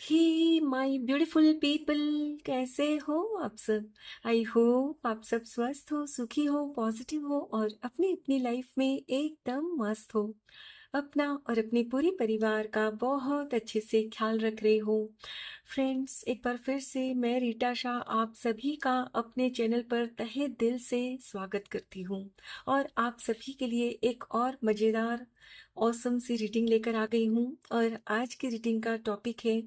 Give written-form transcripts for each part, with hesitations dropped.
He my beautiful people, कैसे हो आप सब। आई होप आप सब स्वस्थ हो, सुखी हो, पॉजिटिव हो और अपनी अपनी लाइफ में एकदम मस्त हो। अपना और अपने पूरे परिवार का बहुत अच्छे से ख्याल रख रहे हो। फ्रेंड्स, एक बार फिर से मैं रीटा शाह आप सभी का अपने चैनल पर तहे दिल से स्वागत करती हूँ और आप सभी के लिए एक और मज़ेदार ऑसम सी रीडिंग लेकर आ गई हूँ। और आज की रीडिंग का टॉपिक है,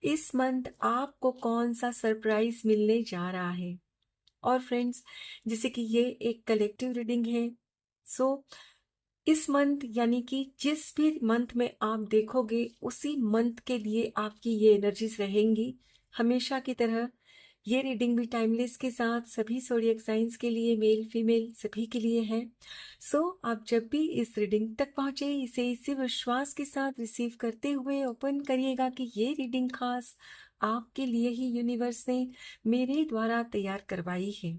इस मंथ आपको कौन सा सरप्राइज मिलने जा रहा है। और फ्रेंड्स, जैसे कि ये एक कलेक्टिव रीडिंग है, सो इस मंथ यानी कि जिस भी मंथ में आप देखोगे उसी मंथ के लिए आपकी ये एनर्जीज रहेंगी हमेशा की तरह। ये रीडिंग भी टाइमलेस के साथ सभी ज़ोडिएक साइंस के लिए, मेल फीमेल सभी के लिए है। सो आप जब भी इस रीडिंग तक पहुंचे, इसे इसी विश्वास के साथ रिसीव करते हुए ओपन करिएगा कि ये रीडिंग खास आपके लिए ही यूनिवर्स ने मेरे द्वारा तैयार करवाई है।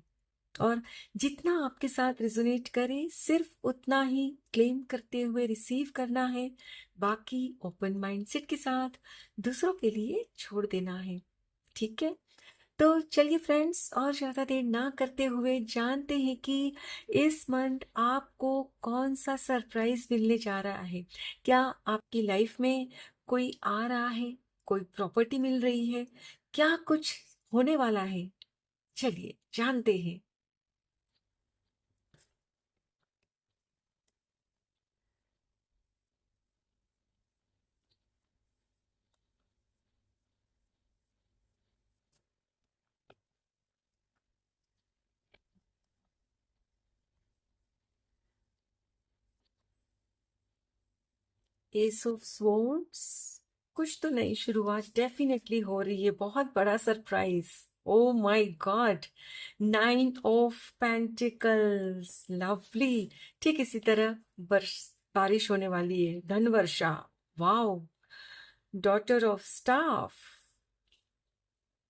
और जितना आपके साथ रिजोनेट करे सिर्फ उतना ही क्लेम करते हुए रिसीव करना है, बाकी ओपन माइंडसेट के साथ दूसरों के लिए छोड़ देना है। ठीक है, तो चलिए फ्रेंड्स, और ज़्यादा देर ना करते हुए जानते हैं कि इस मंथ आपको कौन सा सरप्राइज मिलने जा रहा है। क्या आपकी लाइफ में कोई आ रहा है, कोई प्रॉपर्टी मिल रही है, क्या कुछ होने वाला है, चलिए जानते हैं। एस ऑफ स्वॉर्ड्स, कुछ तो नई शुरुआत डेफिनेटली हो रही है, बहुत बड़ा surprise. Oh my god, nine of pentacles, lovely. ठीक इसी तरह बारिश होने वाली है, धन वर्षा। Wow, daughter of staff,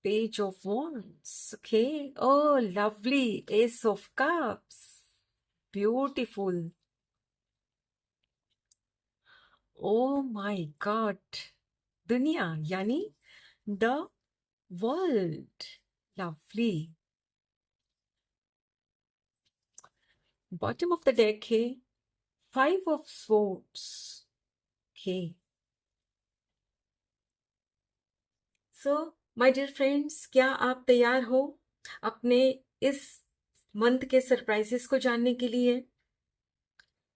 page of wands, okay. Oh lovely, ace of cups, beautiful. Oh my god, दुनिया यानी the world, lovely. Bottom of the deck है five of swords, okay. So my dear friends, क्या आप तैयार हो अपने इस month के सरप्राइजेस को जानने के लिए।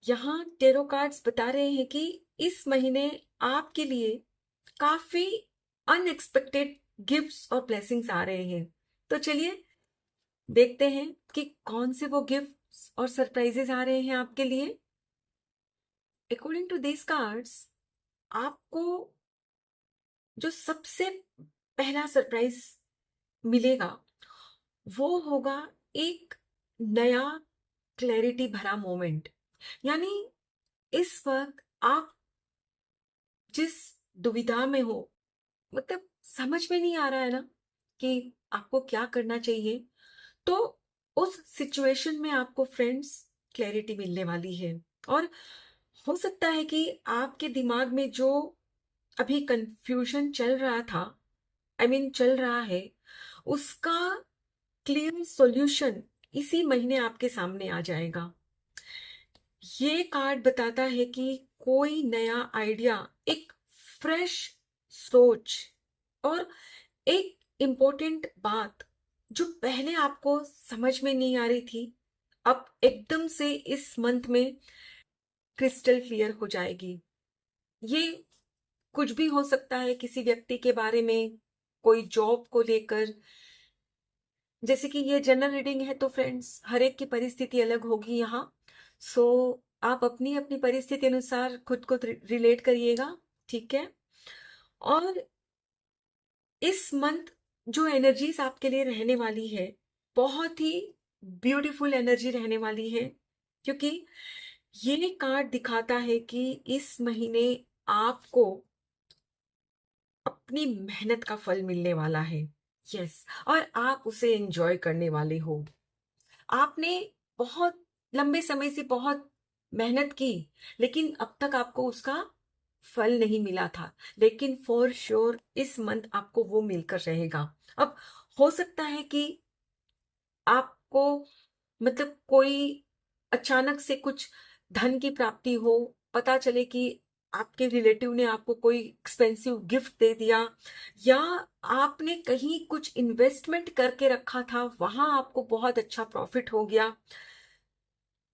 यहाँ टेरो कार्ड्स बता रहे हैं कि इस महीने आपके लिए काफी अनएक्सपेक्टेड गिफ्ट्स और ब्लेसिंग्स आ रहे हैं। तो चलिए देखते हैं कि कौन से वो गिफ्ट्स और सरप्राइजेस आ रहे हैं आपके लिए। अकॉर्डिंग टू दिस कार्ड्स, आपको जो सबसे पहला सरप्राइज मिलेगा वो होगा एक नया क्लैरिटी भरा मोमेंट। यानी इस वक्त आप जिस दुविधा में हो, मतलब समझ में नहीं आ रहा है ना कि आपको क्या करना चाहिए, तो उस सिचुएशन में आपको फ्रेंड्स क्लैरिटी मिलने वाली है। और हो सकता है कि आपके दिमाग में जो अभी कंफ्यूजन चल रहा था, चल रहा है, उसका क्लियर सॉल्यूशन इसी महीने आपके सामने आ जाएगा। ये कार्ड बताता है कि कोई नया आइडिया, एक फ्रेश सोच और एक इम्पोर्टेंट बात जो पहले आपको समझ में नहीं आ रही थी, अब एकदम से इस मंथ में क्रिस्टल क्लियर हो जाएगी। ये कुछ भी हो सकता है, किसी व्यक्ति के बारे में, कोई जॉब को लेकर। जैसे कि ये जनरल रीडिंग है तो फ्रेंड्स हर एक की परिस्थिति अलग होगी यहाँ। सो आप अपनी अपनी परिस्थिति अनुसार खुद को रिलेट करिएगा, ठीक है। और इस मंथ जो एनर्जीज आपके लिए रहने वाली है, बहुत ही ब्यूटीफुल एनर्जी रहने वाली है, क्योंकि ये कार्ड दिखाता है कि इस महीने आपको अपनी मेहनत का फल मिलने वाला है। यस, और आप उसे एंजॉय करने वाले हो। आपने बहुत लंबे समय से बहुत मेहनत की, लेकिन अब तक आपको उसका फल नहीं मिला था, लेकिन फॉर श्योर इस मंथ आपको वो मिलकर रहेगा। अब हो सकता है कि आपको मतलब कोई अचानक से कुछ धन की प्राप्ति हो, पता चले कि आपके रिलेटिव ने आपको कोई एक्सपेंसिव गिफ्ट दे दिया, या आपने कहीं कुछ इन्वेस्टमेंट करके रखा था, वहां आपको बहुत अच्छा प्रॉफिट हो गया।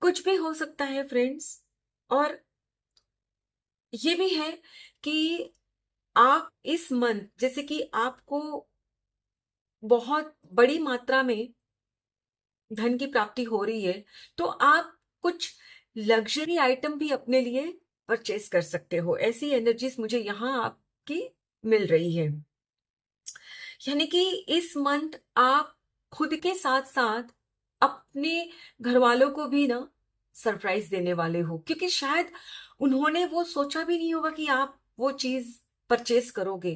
कुछ भी हो सकता है फ्रेंड्स। और ये भी है कि आप इस मंथ जैसे कि आपको बहुत बड़ी मात्रा में धन की प्राप्ति हो रही है, तो आप कुछ लग्जरी आइटम भी अपने लिए परचेज कर सकते हो। ऐसी एनर्जीज मुझे यहाँ आपकी मिल रही है। यानी कि इस मंथ आप खुद के साथ साथ अपने घर वालों को भी ना सरप्राइज देने वाले हो, क्योंकि शायद उन्होंने वो सोचा भी नहीं होगा कि आप वो चीज परचेज करोगे।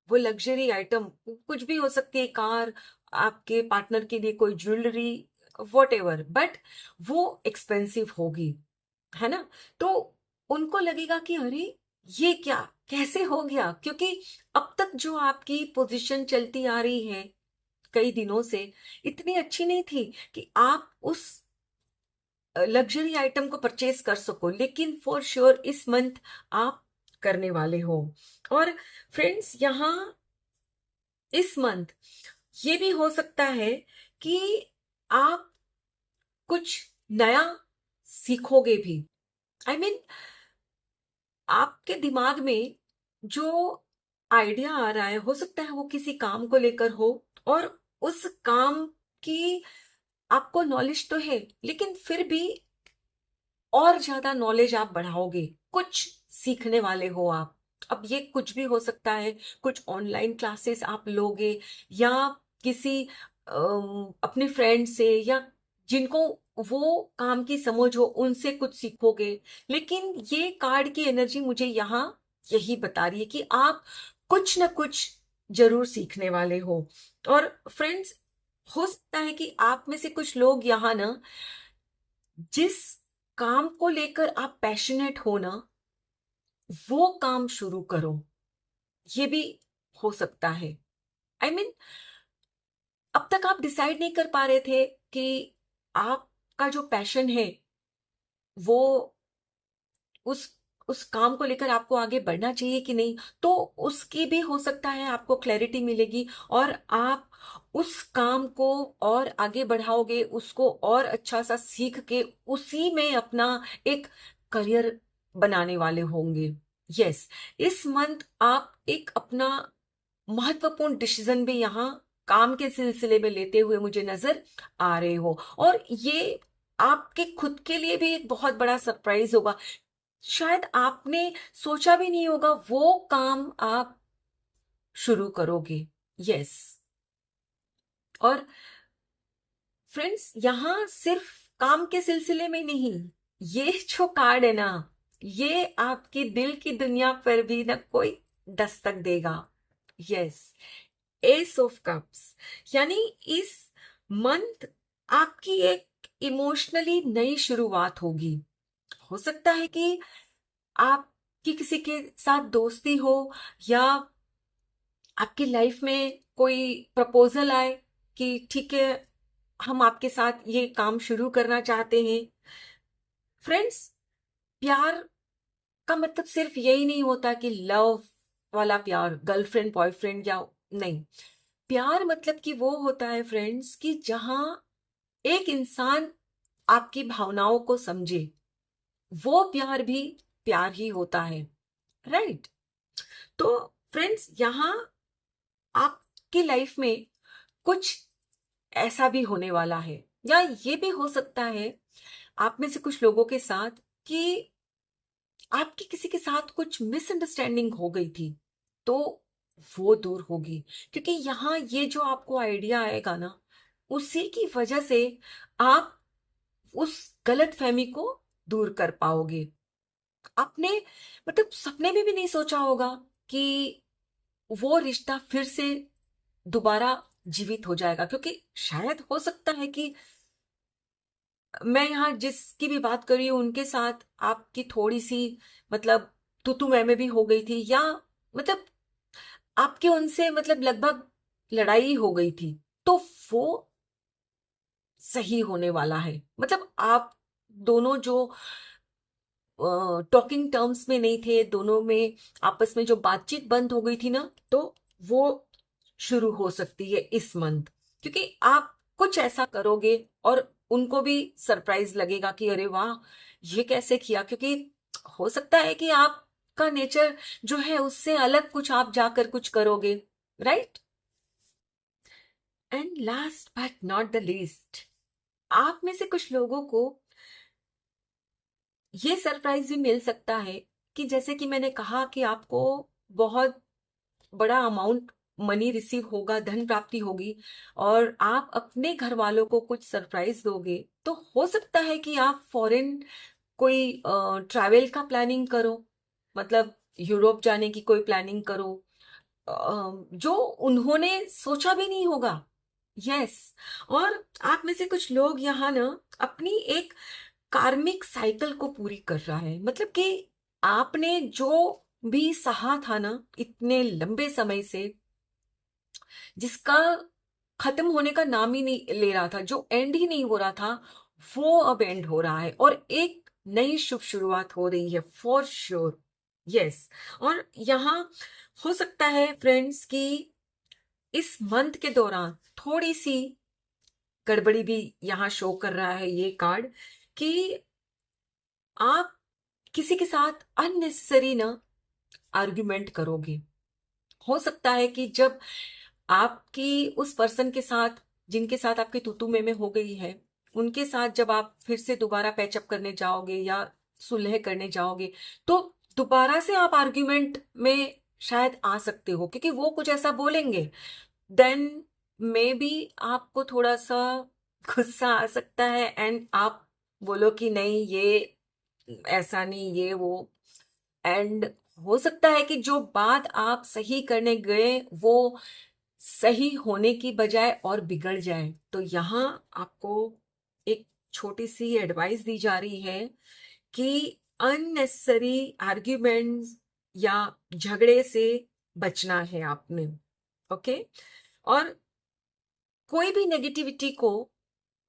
वो लग्जरी आइटम कुछ भी हो सकती है, कार, आपके पार्टनर के लिए कोई ज्वेलरी, वॉट एवर, बट वो एक्सपेंसिव होगी, है ना। तो उनको लगेगा कि अरे ये क्या, कैसे हो गया, क्योंकि अब तक जो आपकी पोजीशन चलती आ रही है कई दिनों से इतनी अच्छी नहीं थी कि आप उस लग्जरी आइटम को परचेज कर सको, लेकिन फॉर श्योर इस मंथ आप करने वाले हो। और फ्रेंड्स यहाँ इस मंथ ये भी हो सकता है कि आप कुछ नया सीखोगे भी। आई मीन आपके दिमाग में जो आइडिया आ रहा है, हो सकता है वो किसी काम को लेकर हो, और उस काम की आपको नॉलेज तो है, लेकिन फिर भी और ज्यादा नॉलेज आप बढ़ाओगे, कुछ सीखने वाले हो आप। अब ये कुछ भी हो सकता है, कुछ ऑनलाइन क्लासेस आप लोगे, या किसी अपने फ्रेंड से, या जिनको वो काम की समझ हो उनसे कुछ सीखोगे। लेकिन ये कार्ड की एनर्जी मुझे यहाँ यही बता रही है कि आप कुछ ना कुछ जरूर सीखने वाले हो। और फ्रेंड्स, हो सकता है कि आप में से कुछ लोग यहाँ ना जिस काम को लेकर आप पैशनेट हो ना, वो काम शुरू करो। ये भी हो सकता है। आई मीन अब तक आप डिसाइड नहीं कर पा रहे थे कि आपका जो पैशन है वो उस उस काम को लेकर आपको आगे बढ़ना चाहिए कि नहीं, तो उसकी भी हो सकता है आपको क्लैरिटी मिलेगी, और आप उस काम को और आगे बढ़ाओगे, उसको और अच्छा सा सीख के उसी में अपना एक करियर बनाने वाले होंगे। यस, इस मंथ आप एक अपना महत्वपूर्ण डिसीजन भी यहाँ काम के सिलसिले में लेते हुए मुझे नजर आ रहे हो, और ये आपके खुद के लिए भी एक बहुत बड़ा सरप्राइज होगा। शायद आपने सोचा भी नहीं होगा वो काम आप शुरू करोगे। यस। और फ्रेंड्स, यहाँ सिर्फ काम के सिलसिले में नहीं, ये जो कार्ड है ना, ये आपकी दिल की दुनिया पर भी ना कोई दस्तक देगा। यस, एस ऑफ कप्स, यानी इस मंथ आपकी एक इमोशनली नई शुरुआत होगी। हो सकता है कि आपकी किसी के साथ दोस्ती हो, या आपकी लाइफ में कोई प्रपोजल आए कि ठीक है हम आपके साथ ये काम शुरू करना चाहते हैं। फ्रेंड्स, प्यार का मतलब सिर्फ यही नहीं होता कि लव वाला प्यार, गर्लफ्रेंड बॉयफ्रेंड, या नहीं। प्यार मतलब कि वो होता है फ्रेंड्स कि जहां एक इंसान आपकी भावनाओं को समझे, वो प्यार भी प्यार ही होता है। राइट। तो फ्रेंड्स, यहाँ आपकी लाइफ में कुछ ऐसा भी होने वाला है, या ये भी हो सकता है आप में से कुछ लोगों के साथ कि आपकी किसी के साथ कुछ मिसअंडरस्टैंडिंग हो गई थी, तो वो दूर होगी। क्योंकि यहाँ ये जो आपको आइडिया आएगा ना, उसी की वजह से आप उस गलत फहमी को दूर कर पाओगे। आपने मतलब सपने में भी नहीं सोचा होगा कि वो रिश्ता फिर से दोबारा जीवित हो जाएगा, क्योंकि शायद हो सकता है कि मैं यहाँ जिसकी भी बात कर रही हूँ उनके साथ आपकी थोड़ी सी मतलब तू मैं भी हो गई थी, या मतलब आपके उनसे मतलब लगभग लड़ाई हो गई थी, तो वो सही होने वाला है। मतलब आप दोनों जो टॉकिंग टर्म्स में नहीं थे, दोनों में आपस में जो बातचीत बंद हो गई थी ना, तो वो शुरू हो सकती है इस मंथ, क्योंकि आप कुछ ऐसा करोगे और उनको भी सरप्राइज लगेगा कि अरे वाह, ये कैसे किया। क्योंकि हो सकता है कि आपका नेचर जो है उससे अलग कुछ आप जाकर कुछ करोगे, right. And last but not the least, आप में से कुछ लोगों को ये सरप्राइज भी मिल सकता है कि जैसे कि मैंने कहा कि आपको बहुत बड़ा अमाउंट मनी रिसीव होगा, धन प्राप्ति होगी, और आप अपने घर वालों को कुछ सरप्राइज दोगे। तो हो सकता है कि आप फॉरेन कोई ट्रैवल का प्लानिंग करो, मतलब यूरोप जाने की कोई प्लानिंग करो, जो उन्होंने सोचा भी नहीं होगा। यस। और आप में से कुछ लोग यहाँ ना अपनी एक कार्मिक साइकिल को पूरी कर रहा है, मतलब कि आपने जो भी सहा था ना इतने लंबे समय से, जिसका खत्म होने का नाम ही नहीं ले रहा था, जो एंड ही नहीं हो रहा था, वो अब एंड हो रहा है और एक नई शुभ शुरुआत हो रही है फॉर श्योर। यस। और यहाँ हो सकता है फ्रेंड्स कि इस मंथ के दौरान थोड़ी सी गड़बड़ी भी यहाँ शो कर रहा है ये कार्ड, कि आप किसी के साथ अननेसेसरी ना आर्ग्यूमेंट करोगे। हो सकता है कि जब आपकी उस पर्सन के साथ, जिनके साथ आपकी तूतू में हो गई है, उनके साथ जब आप फिर से दोबारा पैचअप करने जाओगे या सुलह करने जाओगे, तो दोबारा से आप आर्ग्यूमेंट में शायद आ सकते हो, क्योंकि वो कुछ ऐसा बोलेंगे, देन मे बी आपको थोड़ा सा गुस्सा आ सकता है एंड आप बोलो कि नहीं ये ऐसा नहीं, ये वो। एंड हो सकता है कि जो बात आप सही करने गए वो सही होने की बजाय और बिगड़ जाए। तो यहाँ आपको एक छोटी सी एडवाइस दी जा रही है कि अननेसेसरी आर्ग्यूमेंट्स या झगड़े से बचना है आपने। ओके। और कोई भी नेगेटिविटी को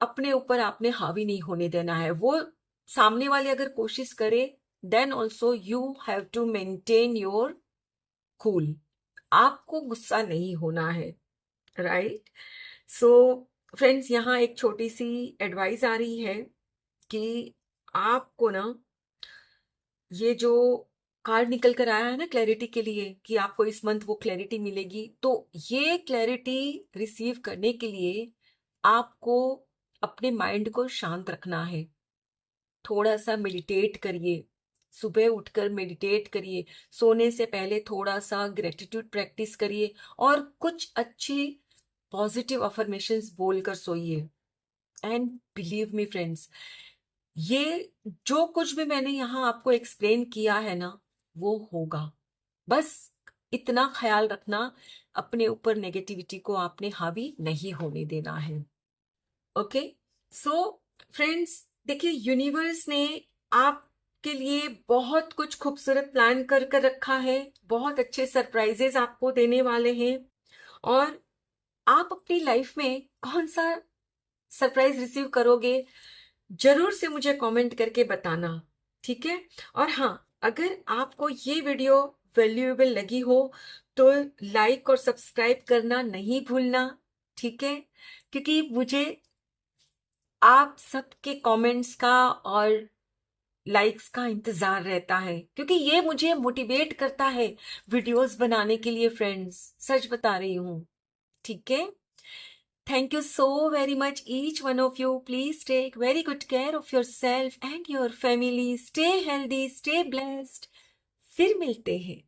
अपने ऊपर आपने हावी नहीं होने देना है। वो सामने वाले अगर कोशिश करे, then also you have to maintain your cool. आपको गुस्सा नहीं होना है, राइट। सो फ्रेंड्स, यहाँ एक छोटी सी एडवाइस आ रही है कि आपको ना ये जो कार्ड निकल कर आया है ना क्लैरिटी के लिए, कि आपको इस मंथ वो क्लैरिटी मिलेगी, तो ये क्लैरिटी रिसीव करने के लिए आपको अपने माइंड को शांत रखना है। थोड़ा सा मेडिटेट करिए, सुबह उठकर मेडिटेट करिए, सोने से पहले थोड़ा सा ग्रेटिट्यूड प्रैक्टिस करिए और कुछ अच्छी पॉजिटिव अफर्मेशंस बोलकर सोइए। एंड बिलीव मी फ्रेंड्स, ये जो कुछ भी मैंने यहाँ आपको एक्सप्लेन किया है ना, वो होगा। बस इतना ख्याल रखना, अपने ऊपर नेगेटिविटी को आपने हावी नहीं होने देना है। ओके। सो फ्रेंड्स, देखिए यूनिवर्स ने आपके लिए बहुत कुछ खूबसूरत प्लान कर रखा है, बहुत अच्छे सरप्राइजेस आपको देने वाले हैं, और आप अपनी लाइफ में कौन सा सरप्राइज रिसीव करोगे, जरूर से मुझे कमेंट करके बताना, ठीक है। और हाँ, अगर आपको ये वीडियो वैल्यूएबल लगी हो तो लाइक और सब्सक्राइब करना नहीं भूलना, ठीक है, क्योंकि मुझे आप सबके कमेंट्स का और लाइक्स का इंतजार रहता है, क्योंकि ये मुझे मोटिवेट करता है वीडियोस बनाने के लिए फ्रेंड्स, सच बता रही हूँ, ठीक है। Thank you so very much, each one of you. Please take very good care of yourself and your family. Stay healthy, stay blessed. फिर मिलते हैं।